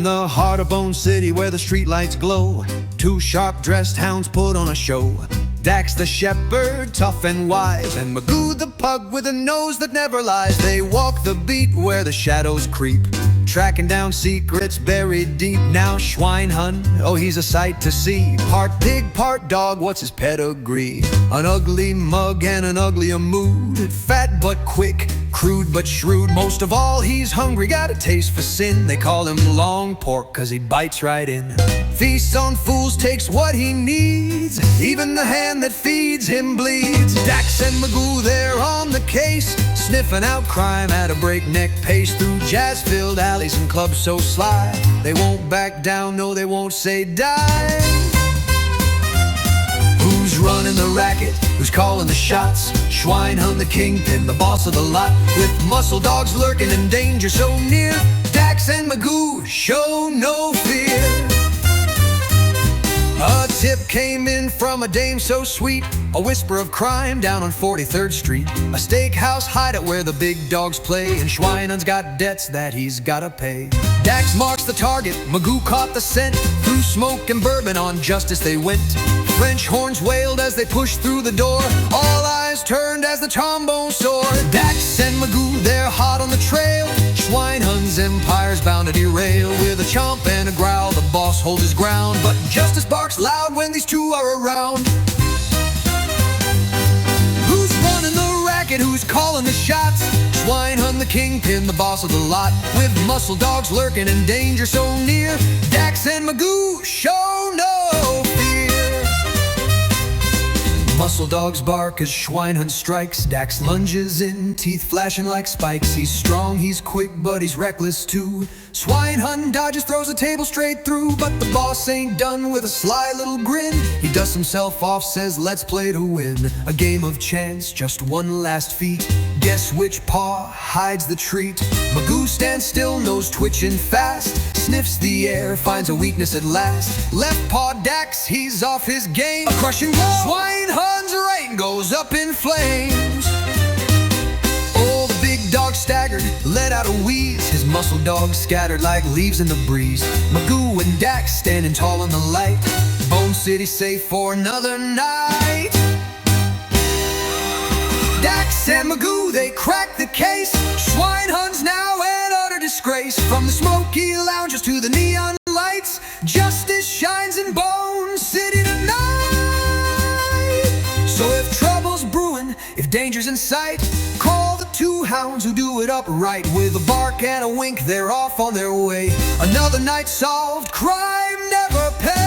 the heart of Bone City where the streetlights glow, two sharp-dressed hounds put on a show. Dax the shepherd, tough and wise, and Magoo the pug with a nose that never lies. They walk the beat where the shadows creep, tracking down secrets buried deep. Now Schweinhund, oh he's a sight to see, part pig, part dog, what's his pedigree? An ugly mug and an uglier mood, fat but quick, crude but shrewd. Most of all he's hungry, got a taste for sin. They call him long pork cause he bites right in. Feasts on fools, takes what he needs, even the hand that feeds him bleeds. Dax and Magoo, they're on the case, sniffing out crime at a breakneck pace, through jazz-filled alleys and clubs so sly. They won't back down, no they won't say die. Who's running the racket? Who's calling the shots? Schweinhund the kingpin, the boss of the lot, with muscle dogs lurking and danger so near. Dax and Magoo show no fear. A tip came in from a dame so sweet, a whisper of crime down on 43rd Street. A steakhouse hideout where the big dogs play, and Schweinhund's got debts that he's gotta pay. Dax marks the target, Magoo caught the scent, through smoke and bourbon on justice they went. French horns wailed as they pushed through the door, all eyes turned as the trombone soared. Dax and Magoo, they're hot on the trail, Schweinhund's empire's bound to derail. With a chomp and a growl, the boss holds his ground, but justice barks loud when these two are around. Who's running the racket? Who's calling the shots? Schweinhund the kingpin, the boss of the lot, with muscle dogs lurking and danger so near. Dax and Magoo show no fear. Muscle dogs bark as Schweinhund strikes. Dax lunges in, teeth flashing like spikes. He's strong, he's quick, but he's reckless too. Schweinhund dodges, throws a table straight through, but the boss ain't done. With a sly little grin, he dusts himself off, says let's play to win. A game of chance, just one last feat. Guess which paw hides the treat? Magoo stands still, nose twitching fast, sniffs the air, finds a weakness at last. Left paw Dax, he's off his game. A crushing blow, Schweinhund's reign goes up in flames. Oh, the big dog staggered, let out a wheeze, his muscle dogs scattered like leaves in the breeze. Magoo and Dax standing tall in the light, Bone City safe for another night. Dax and Magoo, they crack the case. Schweinhund's now an utter disgrace. From the smoky lounges to the neon lights, justice shines in Bone City tonight. So if trouble's brewing, if danger's in sight, call the two hounds who do it upright. With a bark and a wink, they're off on their way. Another night solved, crime never pays.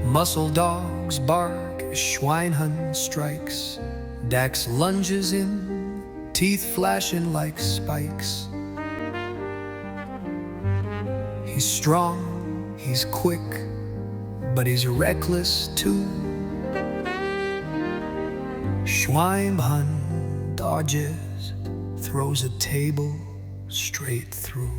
Muscle dogs bark as Schweinhund strikes. Dax lunges in, teeth flashing like spikes. He's strong, he's quick, but he's reckless too. Schweinhund dodges, throws a table straight through.